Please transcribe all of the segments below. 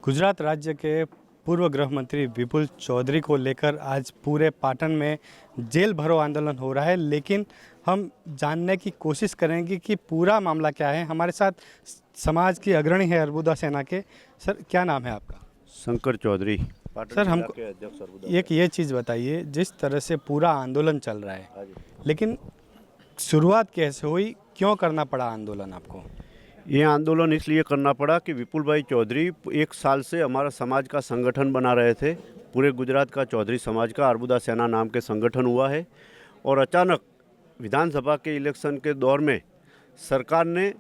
गुजरात राज्य के पूर्व गृह मंत्री विपुल चौधरी को लेकर आज पूरे पाटन में जेल भरो आंदोलन हो रहा है, लेकिन हम जानने की कोशिश करेंगे कि पूरा मामला क्या है। हमारे साथ समाज की अग्रणी है अर्बुदा सेना के। सर, क्या नाम है आपका? शंकर चौधरी। सर, हमको एक ये चीज़ बताइए, जिस तरह से पूरा आंदोलन चल रहा है, लेकिन शुरुआत कैसे हुई, क्यों करना पड़ा आंदोलन आपको? ये आंदोलन इसलिए करना पड़ा कि विपुल भाई चौधरी 1 साल से हमारा समाज का संगठन बना रहे थे। पूरे गुजरात का चौधरी समाज का अर्बुदा सेना नाम के संगठन हुआ है और अचानक विधानसभा के इलेक्शन के दौर में सरकार ने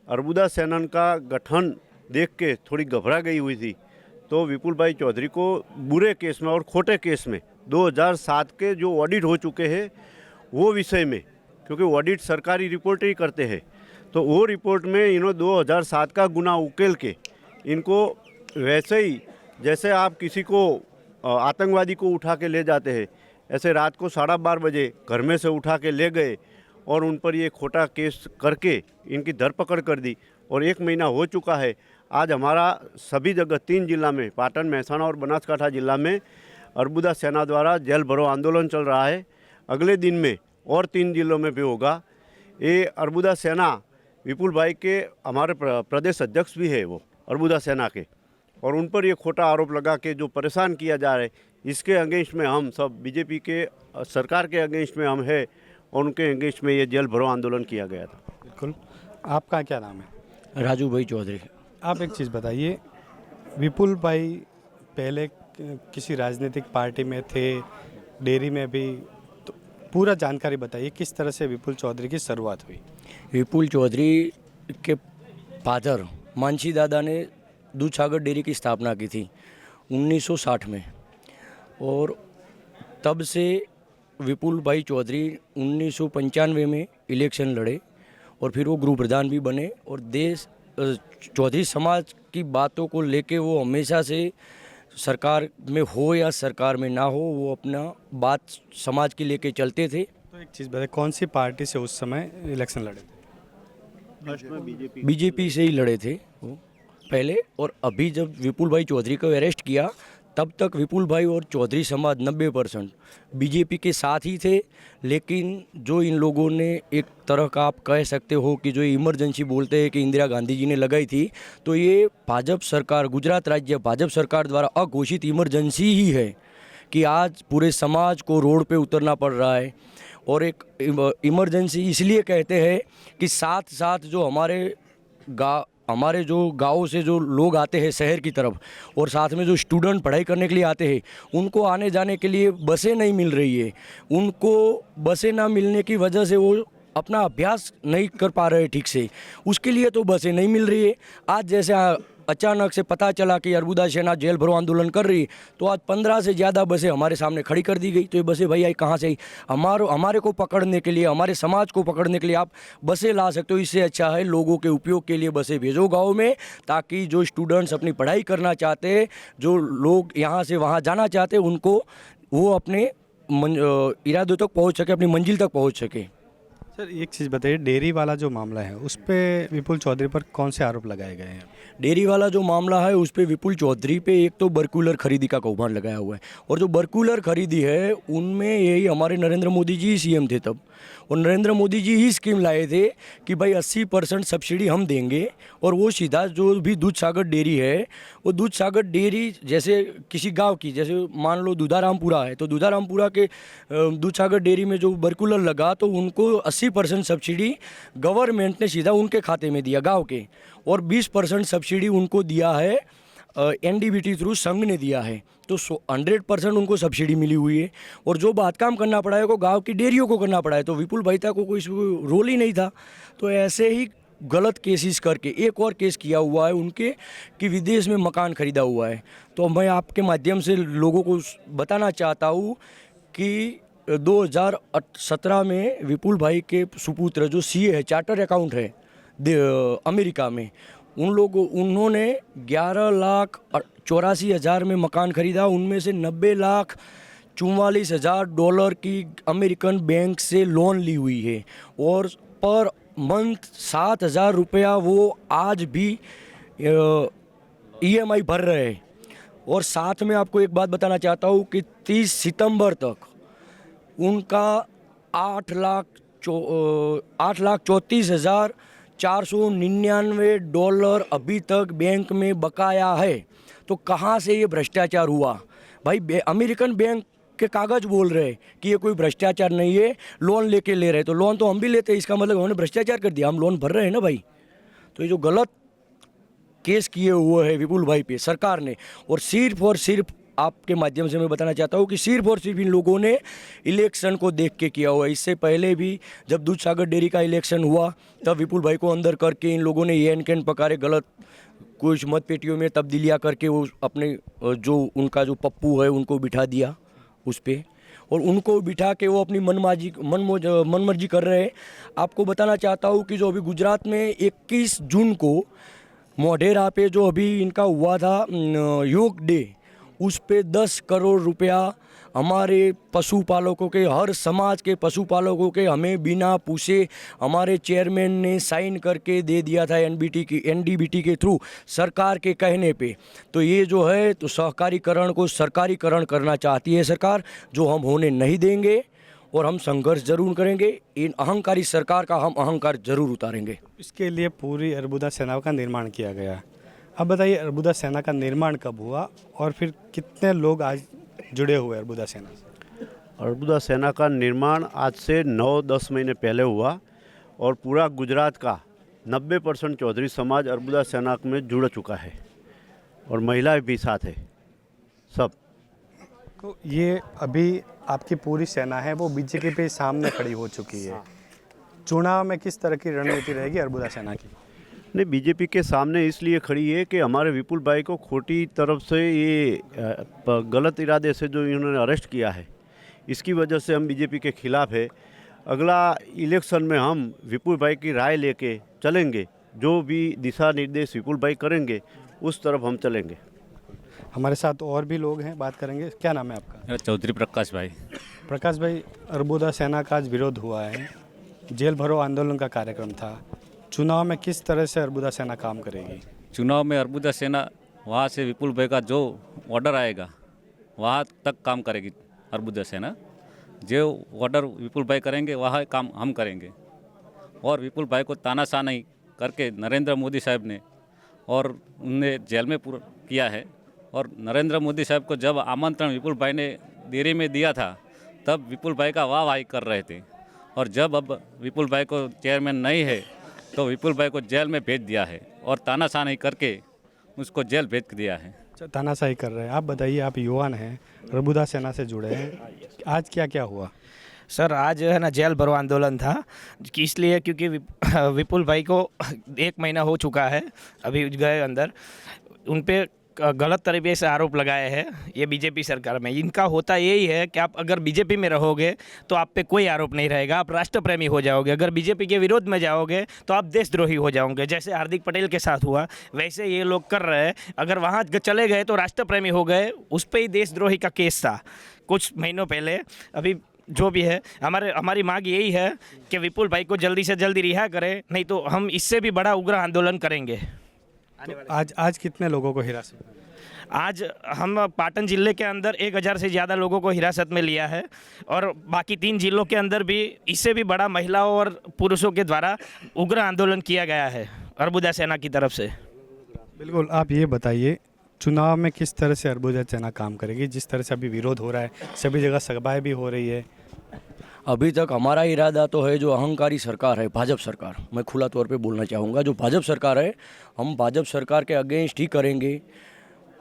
अर्बुदा सेना का गठन देख के थोड़ी घबरा गई हुई थी। तो विपुल भाई चौधरी को बुरे केस में और खोटे केस में 2007 के जो ऑडिट हो चुके हैं वो विषय में, क्योंकि ऑडिट सरकारी रिपोर्ट ही करते हैं, तो वो रिपोर्ट में इन्होंने 2007 का गुना उकेल के इनको वैसे ही जैसे आप किसी को आतंकवादी को उठा के ले जाते हैं, ऐसे रात को 12:30 बजे घर में से उठा के ले गए और उन पर ये खोटा केस करके इनकी धरपकड़ कर दी। और 1 महीना हो चुका है। आज हमारा सभी जगह 3 जिला में, पाटन, महसाणा और बनासकांठा जिला में अर्बुदा सेना द्वारा जेल भरो आंदोलन चल रहा है। अगले दिन में और 3 जिलों में भी होगा। ये अर्बुदा सेना विपुल भाई के हमारे प्रदेश अध्यक्ष भी है वो अर्बुदा सेना के, और उन पर ये खोटा आरोप लगा के जो परेशान किया जा रहा है, इसके अगेंस्ट में हम सब बीजेपी के सरकार के अगेंस्ट में हम है और उनके अगेंस्ट में ये जेल भरो आंदोलन किया गया था। बिल्कुल। आपका क्या नाम है? राजू भाई चौधरी। आप एक चीज़ बताइए, विपुल भाई पहले किसी राजनीतिक पार्टी में थे, डेयरी में भी, तो पूरा जानकारी बताइए किस तरह से विपुल चौधरी की शुरुआत हुई। विपुल चौधरी के फादर मानसी दादा ने दूधसागर डेयरी की स्थापना की थी 1960 में, और तब से विपुल भाई चौधरी 1995 में इलेक्शन लड़े और फिर वो गृह प्रधान भी बने। और देश चौधरी समाज की बातों को लेके वो हमेशा से सरकार में हो या सरकार में ना हो, वो अपना बात समाज की लेके चलते थे। तो एक चीज़ बताइए, कौन सी पार्टी से उस समय इलेक्शन लड़े थे? बीजेपी से ही लड़े थे वो पहले। और अभी जब विपुल भाई चौधरी को अरेस्ट किया, तब तक विपुल भाई और चौधरी समाज 90% बीजेपी के साथ ही थे। लेकिन जो इन लोगों ने एक तरह का, आप कह सकते हो कि जो इमरजेंसी बोलते हैं कि इंदिरा गांधी जी ने लगाई थी, तो ये भाजपा सरकार, गुजरात राज्य भाजपा सरकार द्वारा अघोषित इमरजेंसी ही है कि आज पूरे समाज को रोड पे उतरना पड़ रहा है। और एक इमरजेंसी इसलिए कहते हैं कि साथ साथ जो हमारे जो गाँव से जो लोग आते हैं शहर की तरफ, और साथ में जो स्टूडेंट पढ़ाई करने के लिए आते हैं, उनको आने जाने के लिए बसें नहीं मिल रही है। उनको बसें ना मिलने की वजह से वो अपना अभ्यास नहीं कर पा रहे ठीक से, उसके लिए तो बसें नहीं मिल रही है। आज जैसे अचानक से पता चला कि अर्बुदा सेना जेल भरो आंदोलन कर रही, तो आज 15 से ज़्यादा बसें हमारे सामने खड़ी कर दी गई। तो ये बसें भाई आई कहाँ से आई? हमारे को पकड़ने के लिए, हमारे समाज को पकड़ने के लिए आप बसें ला सकते हो। इससे अच्छा है लोगों के उपयोग के लिए बसें भेजो गाँव में, ताकि जो स्टूडेंट्स अपनी पढ़ाई करना चाहते हैं, जो लोग यहाँ से वहाँ जाना चाहते हैं, उनको वो अपने इरादों तक पहुँच सके, अपनी मंजिल तक पहुँच सके। सर, एक चीज़ बताइए, डेयरी वाला जो मामला है उस पर विपुल चौधरी पर कौन से आरोप लगाए गए हैं? डेयरी वाला जो मामला है उस पे विपुल चौधरी पे एक तो बर्कुलर खरीदी का कौभांड लगाया हुआ है, और जो बर्कुलर खरीदी है उनमें यही हमारे नरेंद्र मोदी जी सीएम थे तब, और नरेंद्र मोदी जी ही स्कीम लाए थे कि भाई 80% सब्सिडी हम देंगे, और वो सीधा जो भी दूधसागर डेयरी है, वो दूधसागर डेयरी जैसे किसी गाँव की, जैसे मान लो दूधारामपुरा है, तो दूधारामपुरा के दूधसागर डेयरी में जो बर्कुलर लगा, तो उनको 80% सब्सिडी गवर्नमेंट ने सीधा उनके खाते में दिया गाँव के, और 20% सब्सिडी उनको दिया है एनडीबीटी थ्रू संघ ने दिया है। तो 100% उनको सब्सिडी मिली हुई है, और जो बात काम करना पड़ा है वो गांव की डेयरियों को करना पड़ा है। तो विपुल भाई को कोई रोल ही नहीं था। तो ऐसे ही गलत केसेस करके एक और केस किया हुआ है उनके कि विदेश में मकान खरीदा हुआ है। तो मैं आपके माध्यम से लोगों को बताना चाहता हूँ कि 2017 में विपुल भाई के सुपुत्र जो सीए है, चार्टर अकाउंट है अमेरिका में, उन्होंने 11,84,000 में मकान खरीदा। उनमें से 90,44,000 डॉलर की अमेरिकन बैंक से लोन ली हुई है, और पर मंथ 7,000 रुपया वो आज भी ईएमआई भर रहे हैं। और साथ में आपको एक बात बताना चाहता हूँ कि 30 सितंबर तक उनका 8,34,499 डॉलर अभी तक बैंक में बकाया है। तो कहाँ से ये भ्रष्टाचार हुआ भाई? अमेरिकन बैंक के कागज बोल रहे हैं कि ये कोई भ्रष्टाचार नहीं है, लोन लेके ले रहे। तो लोन तो हम भी लेते हैं, इसका मतलब उन्होंने भ्रष्टाचार कर दिया, हम लोन भर रहे हैं ना भाई। तो ये जो गलत केस किए हुए हैं विपुल भाई पे सरकार ने, और सिर्फ आपके माध्यम से मैं बताना चाहता हूँ कि सिर्फ और सिर्फ इन लोगों ने इलेक्शन को देख के किया हुआ है। इससे पहले भी जब दूधसागर डेयरी का इलेक्शन हुआ तब विपुल भाई को अंदर करके इन लोगों ने एन कैन पकारे, गलत कुछ मत पेटियों में तब्दीलियाँ करके वो अपने जो उनका जो पप्पू है उनको बिठा दिया उस पर, और उनको बिठा के वो अपनी मनमर्जी कर रहे हैं। आपको बताना चाहता हूँ कि जो अभी गुजरात में 21 जून को मोढेरा पे जो अभी इनका हुआ था योग डे, उस पे 10 करोड़ रुपया हमारे पशुपालकों के, हर समाज के पशुपालकों के हमें बिना पूछे हमारे चेयरमैन ने साइन करके दे दिया था एनडीबीटी के थ्रू सरकार के कहने पे। तो ये जो है तो सहकारीकरण को सरकारीकरण करना चाहती है सरकार, जो हम होने नहीं देंगे और हम संघर्ष जरूर करेंगे। इन अहंकारी सरकार का हम अहंकार जरूर उतारेंगे। इसके लिए पूरी अर्बुदा सेना का निर्माण किया गया। अब बताइए अर्बुदा सेना का निर्माण कब हुआ और फिर कितने लोग आज जुड़े हुए अर्बुदा सेना से? अर्बुदा सेना का निर्माण आज से 9-10 महीने पहले हुआ और पूरा गुजरात का 90% चौधरी समाज अर्बुदा सेना में जुड़ चुका है और महिलाएं भी साथ है सब। तो ये अभी आपकी पूरी सेना है वो बीजेपी पे सामने खड़ी हो चुकी है। चुनाव में किस तरह की रणनीति रहेगी अर्बुदा सेना की? नहीं, बीजेपी के सामने इसलिए खड़ी है कि हमारे विपुल भाई को खोटी तरफ से ये गलत इरादे से जो इन्होंने अरेस्ट किया है, इसकी वजह से हम बीजेपी के खिलाफ है। अगला इलेक्शन में हम विपुल भाई की राय लेके चलेंगे, जो भी दिशा निर्देश विपुल भाई करेंगे उस तरफ हम चलेंगे। हमारे साथ और भी लोग हैं, बात करेंगे। क्या नाम है आपका? मेरा चौधरी प्रकाश भाई। प्रकाश भाई, अर्बुदा सेना का आज विरोध हुआ है, जेल भरो आंदोलन का कार्यक्रम था। चुनाव में किस तरह से अर्बुदा सेना काम करेगी? चुनाव में अर्बुदा सेना वहाँ से विपुल भाई का जो ऑर्डर आएगा वहाँ तक काम करेगी अर्बुदा सेना। जो ऑर्डर विपुल भाई करेंगे वहाँ काम हम करेंगे। और विपुल भाई को तानाशाह नहीं करके नरेंद्र मोदी साहब ने और उनने जेल में पूरा किया है। और नरेंद्र मोदी साहब को जब आमंत्रण विपुल भाई ने देरी में दिया था तब विपुल भाई का वाह कर रहे थे, और जब अब विपुल भाई को चेयरमैन नहीं है तो विपुल भाई को जेल में भेज दिया है और तानाशाह नहीं करके उसको जेल भेज दिया है। तानाशाही कर रहे हैं। आप बताइए, आप युवान हैं, अर्बुदा सेना से जुड़े हैं, आज क्या क्या हुआ? सर आज जो है ना जेल भरो आंदोलन था, कि इसलिए क्योंकि विपुल भाई को 1 महीना हो चुका है अभी गए अंदर, उन पे गलत तरीके से आरोप लगाए हैं ये बीजेपी सरकार में। इनका होता यही है कि आप अगर बीजेपी में रहोगे तो आप पे कोई आरोप नहीं रहेगा, आप राष्ट्र प्रेमी हो जाओगे। अगर बीजेपी के विरोध में जाओगे तो आप देशद्रोही हो जाओगे। जैसे हार्दिक पटेल के साथ हुआ वैसे ये लोग कर रहे हैं। अगर वहाँ चले गए तो राष्ट्र प्रेमी हो गए, उस पर ही देशद्रोही का केस था कुछ महीनों पहले। अभी जो भी है हमारी मांग यही है कि विपुल भाई को जल्दी से जल्दी रिहा करें, नहीं तो हम इससे भी बड़ा उग्र आंदोलन करेंगे। तो आज कितने लोगों को हिरासत में? आज हम पाटन जिले के अंदर 1000 से ज़्यादा लोगों को हिरासत में लिया है, और बाकी 3 जिलों के अंदर भी इससे भी बड़ा महिलाओं और पुरुषों के द्वारा उग्र आंदोलन किया गया है अर्बुदा सेना की तरफ से। बिल्कुल। आप ये बताइए, चुनाव में किस तरह से अर्बुदा सेना काम करेगी? जिस तरह से अभी विरोध हो रहा है, सभी जगह सभाएं भी हो रही है। अभी तक हमारा इरादा तो है जो अहंकारी सरकार है भाजपा सरकार, मैं खुला तौर पे बोलना चाहूँगा, जो भाजपा सरकार है हम भाजपा सरकार के अगेंस्ट ही करेंगे।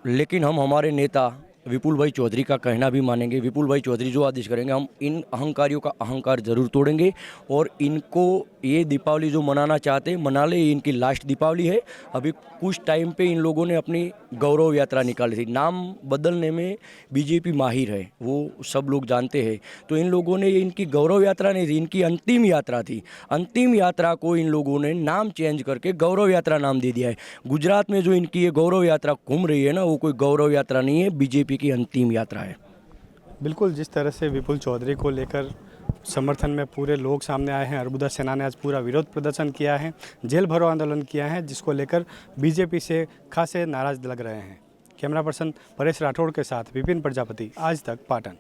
लेकिन हम हमारे नेता विपुल भाई चौधरी का कहना भी मानेंगे। विपुल भाई चौधरी जो आदेश करेंगे हम इन अहंकारियों का अहंकार जरूर तोड़ेंगे, और इनको ये दीपावली जो मनाना चाहते हैं मना ले, ये इनकी लास्ट दीपावली है। अभी कुछ टाइम पे इन लोगों ने अपनी गौरव यात्रा निकाली थी, नाम बदलने में बीजेपी माहिर है, वो सब लोग जानते हैं। तो इन लोगों ने इनकी गौरव यात्रा नहीं थी, इनकी अंतिम यात्रा थी। अंतिम यात्रा को इन लोगों ने नाम चेंज करके गौरव यात्रा नाम दे दिया है। गुजरात में जो इनकी ये गौरव यात्रा घूम रही है ना, वो कोई गौरव यात्रा नहीं है, बीजेपी की अंतिम यात्रा है। बिल्कुल, जिस तरह से विपुल चौधरी को लेकर समर्थन में पूरे लोग सामने आए हैं। अर्बुदा सेना ने आज पूरा विरोध प्रदर्शन किया है, जेल भरो आंदोलन किया है, जिसको लेकर बीजेपी से खासे नाराज लग रहे हैं। कैमरा पर्सन परेश राठौड़ के साथ विपिन प्रजापति, आज तक पाटन।